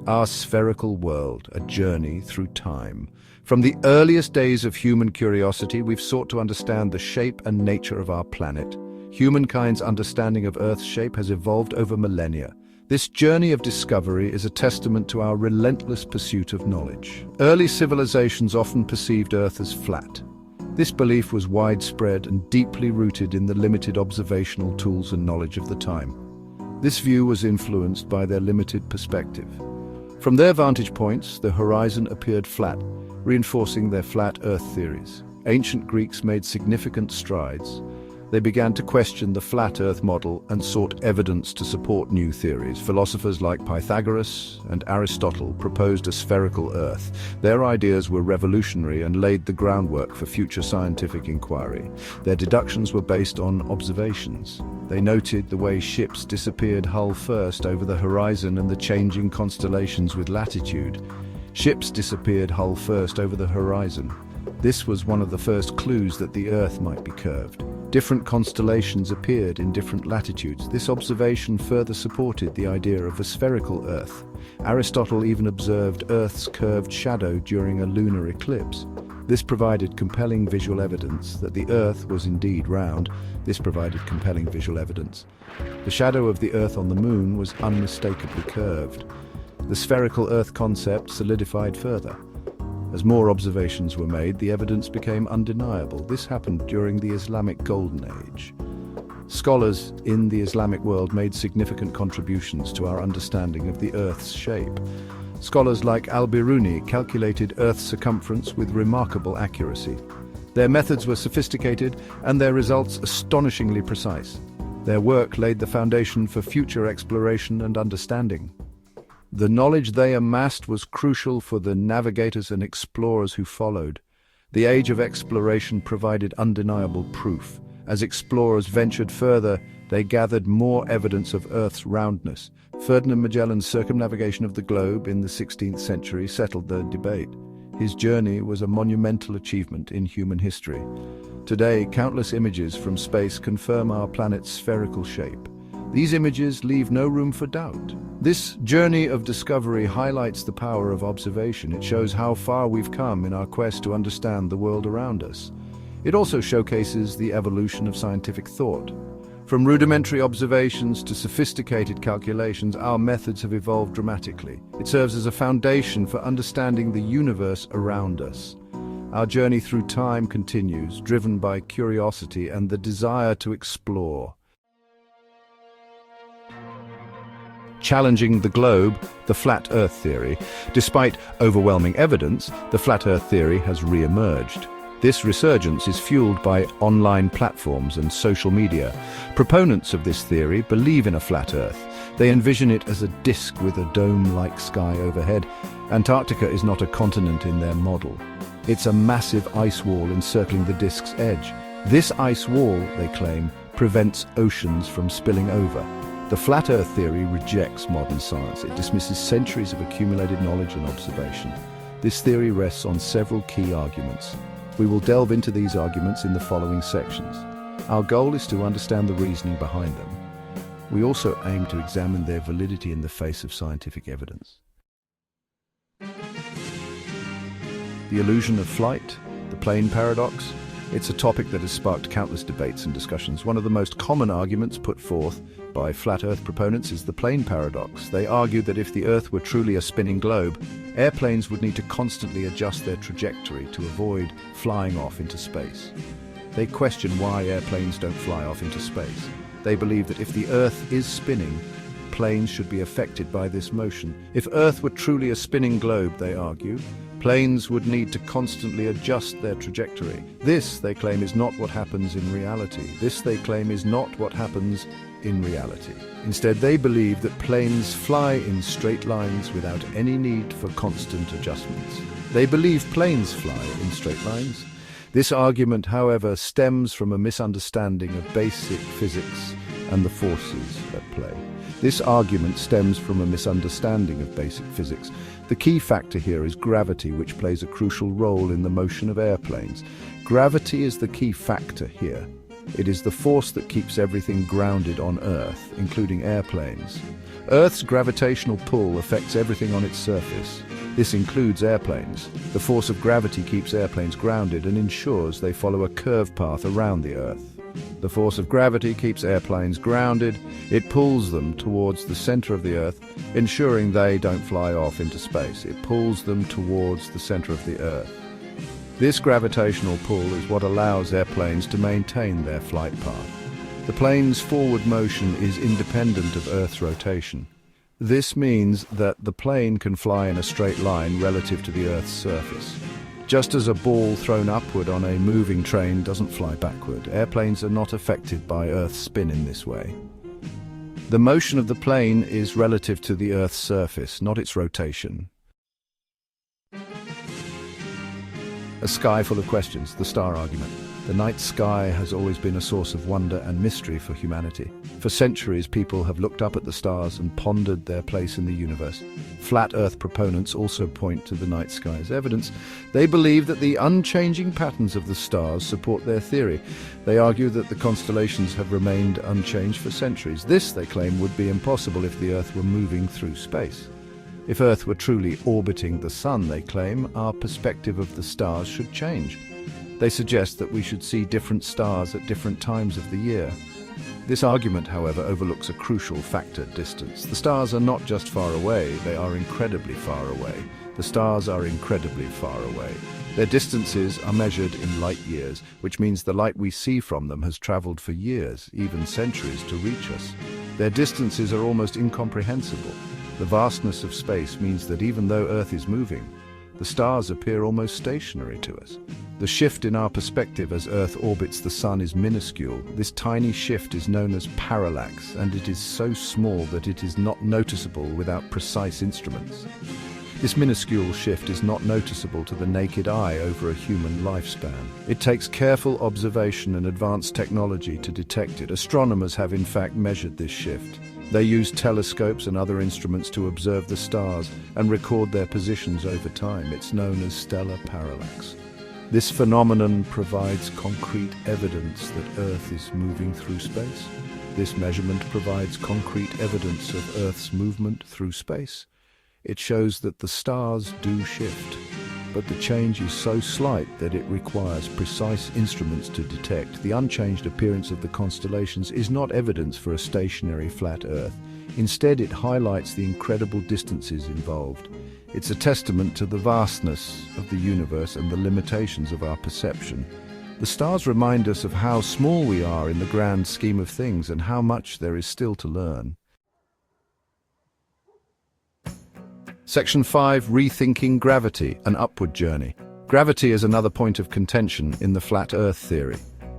Our spherical world, a journey through time. From the earliest days of human curiosity, we've sought to understand the shape and nature of our planet. Humankind's understanding of Earth's shape has evolved over millennia. This journey of discovery is a testament to our relentless pursuit of knowledge. Early civilizations often perceived Earth as flat. This belief was widespread and deeply rooted in the limited observational tools and knowledge of the time. This view was influenced by their limited perspective. From their vantage points, the horizon appeared flat, reinforcing their flat Earth theories. Ancient Greeks made significant strides. They began to question the flat Earth model and sought evidence to support new theories. Philosophers like Pythagoras and Aristotle proposed a spherical Earth. Their ideas were revolutionary and laid the groundwork for future scientific inquiry. Their deductions were based on observations. They noted the way ships disappeared hull first over the horizon and the changing constellations with latitude. Ships disappeared hull first over the horizon. This was one of the first clues that the Earth might be curved. Different constellations appeared in different latitudes. This observation further supported the idea of a spherical Earth. Aristotle even observed Earth's curved shadow during a lunar eclipse. This provided compelling visual evidence that the Earth was indeed round. The shadow of the Earth on the Moon was unmistakably curved. The spherical Earth concept solidified further. As more observations were made, the evidence became undeniable. This happened during the Islamic Golden Age. Scholars in the Islamic world made significant contributions to our understanding of the Earth's shape. Scholars like al-Biruni calculated Earth's circumference with remarkable accuracy. Their methods were sophisticated and their results astonishingly precise. Their work laid the foundation for future exploration and understanding. The knowledge they amassed was crucial for the navigators and explorers who followed. The age of exploration provided undeniable proof. As explorers ventured further, they gathered more evidence of Earth's roundness. Ferdinand Magellan's circumnavigation of the globe in the 16th century settled the debate. His journey was a monumental achievement in human history. Today, countless images from space confirm our planet's spherical shape. These images leave no room for doubt. This journey of discovery highlights the power of observation. It shows how far we've come in our quest to understand the world around us. It also showcases the evolution of scientific thought. From rudimentary observations to sophisticated calculations, our methods have evolved dramatically. It serves as a foundation for understanding the universe around us. Our journey through time continues, driven by curiosity and the desire to explore. Challenging the globe, the flat Earth theory. Despite overwhelming evidence, the flat Earth theory has re-emerged. This resurgence is fueled by online platforms and social media. Proponents of this theory believe in a flat Earth. They envision it as a disk with a dome-like sky overhead. Antarctica is not a continent in their model. It's a massive ice wall encircling the disk's edge. This ice wall, they claim, prevents oceans from spilling over. The flat Earth theory rejects modern science. It dismisses centuries of accumulated knowledge and observation. This theory rests on several key arguments. We will delve into these arguments in the following sections. Our goal is to understand the reasoning behind them. We also aim to examine their validity in the face of scientific evidence. The illusion of flight, the plane paradox. It's a topic that has sparked countless debates and discussions. One of the most common arguments put forth by flat Earth proponents is the plane paradox. They argue that if the Earth were truly a spinning globe, airplanes would need to constantly adjust their trajectory to avoid flying off into space. They question why airplanes don't fly off into space. They believe that if the Earth is spinning, planes should be affected by this motion. If Earth were truly a spinning globe, they argue, planes would need to constantly adjust their trajectory. This, they claim, is not what happens in reality. Instead, they believe that planes fly in straight lines without any need for constant adjustments. This argument, however, stems from a misunderstanding of basic physics and the forces at play. The key factor here is gravity, which plays a crucial role in the motion of airplanes. Gravity is the key factor here. It is the force that keeps everything grounded on Earth, including airplanes. Earth's gravitational pull affects everything on its surface. This includes airplanes. The force of gravity keeps airplanes grounded and ensures they follow a curved path around the Earth. The force of gravity keeps airplanes grounded. It pulls them towards the center of the Earth, ensuring they don't fly off into space. It pulls them towards the center of the Earth. This gravitational pull is what allows airplanes to maintain their flight path. The plane's forward motion is independent of Earth's rotation. This means that the plane can fly in a straight line relative to the Earth's surface. Just as a ball thrown upward on a moving train doesn't fly backward, airplanes are not affected by Earth's spin in this way. The motion of the plane is relative to the Earth's surface, not its rotation. A sky full of questions, the star argument. The night sky has always been a source of wonder and mystery for humanity. For centuries, people have looked up at the stars and pondered their place in the universe. Flat Earth proponents also point to the night sky as evidence. They believe that the unchanging patterns of the stars support their theory. They argue that the constellations have remained unchanged for centuries. This, they claim, would be impossible if the Earth were moving through space. If Earth were truly orbiting the Sun, they claim, our perspective of the stars should change. They suggest that we should see different stars at different times of the year. This argument, however, overlooks a crucial factor: distance. The stars are not just far away, they are incredibly far away. The stars are incredibly far away. Their distances are measured in light years, which means the light we see from them has traveled for years, even centuries, to reach us. Their distances are almost incomprehensible. The vastness of space means that even though Earth is moving, the stars appear almost stationary to us. The shift in our perspective as Earth orbits the Sun is minuscule. This tiny shift is known as parallax, and it is so small that it is not noticeable without precise instruments. This minuscule shift is not noticeable to the naked eye over a human lifespan. It takes careful observation and advanced technology to detect it. Astronomers have in fact measured this shift. They use telescopes and other instruments to observe the stars and record their positions over time. It's known as stellar parallax. This phenomenon provides concrete evidence that Earth is moving through space. This measurement provides concrete evidence of Earth's movement through space. It shows that the stars do shift, but the change is so slight that it requires precise instruments to detect. The unchanged appearance of the constellations is not evidence for a stationary flat Earth. Instead, it highlights the incredible distances involved. It's a testament to the vastness of the universe and the limitations of our perception. The stars remind us of how small we are in the grand scheme of things and how much there is still to learn. Section 5. Rethinking gravity, an upward journey. Gravity is another point of contention in the flat Earth theory.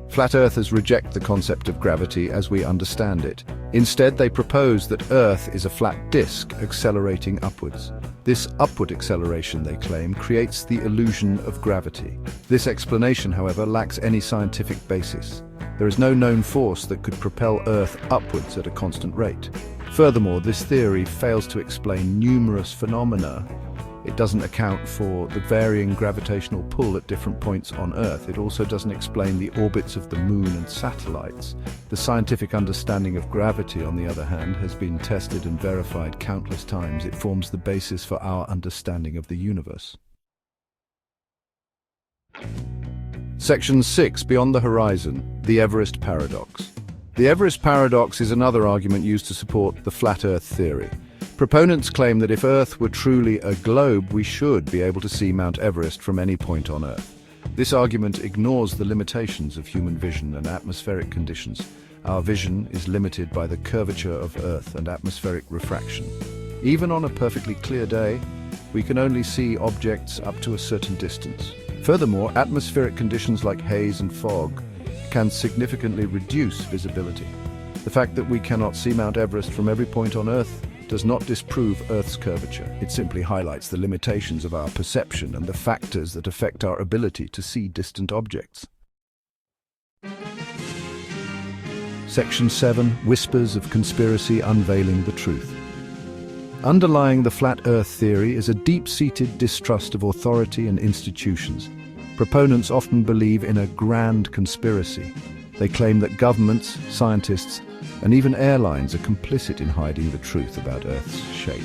Flat earthers reject the concept of gravity as we understand it. Instead, they propose that Earth is a flat disk accelerating upwards. This upward acceleration, they claim, creates the illusion of gravity. This explanation, however, lacks any scientific basis. There is no known force that could propel Earth upwards at a constant rate. Furthermore, this theory fails to explain numerous phenomena. It doesn't account for the varying gravitational pull at different points on Earth. It also doesn't explain the orbits of the Moon and satellites. The scientific understanding of gravity, on the other hand, has been tested and verified countless times. It forms the basis for our understanding of the universe. Section 6. Beyond the Horizon, the Everest Paradox. The Everest Paradox is another argument used to support the flat Earth theory. Proponents claim that if Earth were truly a globe, we should be able to see Mount Everest from any point on Earth. This argument ignores the limitations of human vision and atmospheric conditions. Our vision is limited by the curvature of Earth and atmospheric refraction. Even on a perfectly clear day, we can only see objects up to a certain distance. Furthermore, atmospheric conditions like haze and fog can significantly reduce visibility. The fact that we cannot see Mount Everest from every point on Earth does not disprove Earth's curvature. It simply highlights the limitations of our perception and the factors that affect our ability to see distant objects. Section 7. Whispers of Conspiracy Unveiling the Truth. Underlying the flat Earth theory is a deep-seated distrust of authority and institutions. Proponents often believe in a grand conspiracy. They claim that governments, scientists, and even airlines are complicit in hiding the truth about Earth's shape.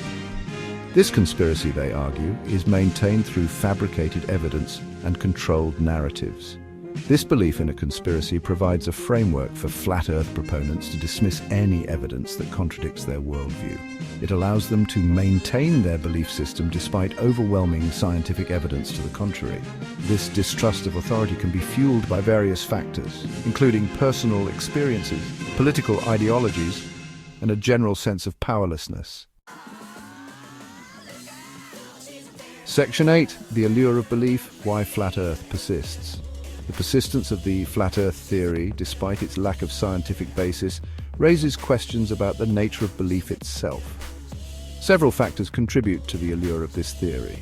This conspiracy, they argue, is maintained through fabricated evidence and controlled narratives. This belief in a conspiracy provides a framework for flat Earth proponents to dismiss any evidence that contradicts their worldview. It allows them to maintain their belief system despite overwhelming scientific evidence to the contrary. This distrust of authority can be fueled by various factors, including personal experiences, political ideologies, and a general sense of powerlessness. Section 8. The allure of belief, why flat Earth persists. The persistence of the flat Earth theory, despite its lack of scientific basis, raises questions about the nature of belief itself. Several factors contribute to the allure of this theory.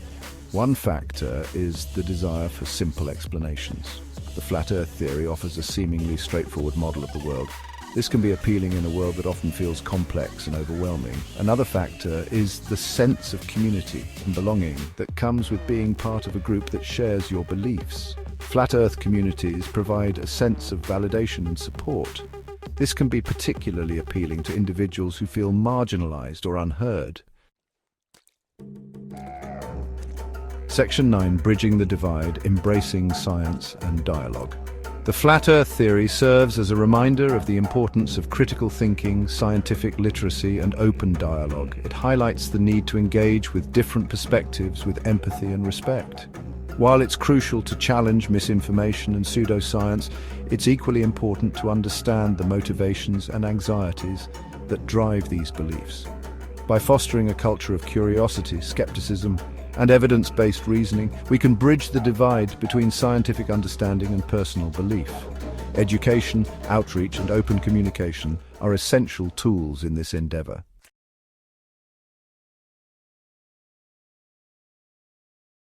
One factor is the desire for simple explanations. The flat Earth theory offers a seemingly straightforward model of the world. This can be appealing in a world that often feels complex and overwhelming. Another factor is the sense of community and belonging that comes with being part of a group that shares your beliefs. Flat Earth communities provide a sense of validation and support. This can be particularly appealing to individuals who feel marginalized or unheard. Section 9. Bridging the divide, embracing science and dialogue. The flat Earth theory serves as a reminder of the importance of critical thinking, scientific literacy, and open dialogue. It highlights the need to engage with different perspectives with empathy and respect. While it's crucial to challenge misinformation and pseudoscience, it's equally important to understand the motivations and anxieties that drive these beliefs. By fostering a culture of curiosity, skepticism, and evidence-based reasoning, we can bridge the divide between scientific understanding and personal belief. Education, outreach, and open communication are essential tools in this endeavor.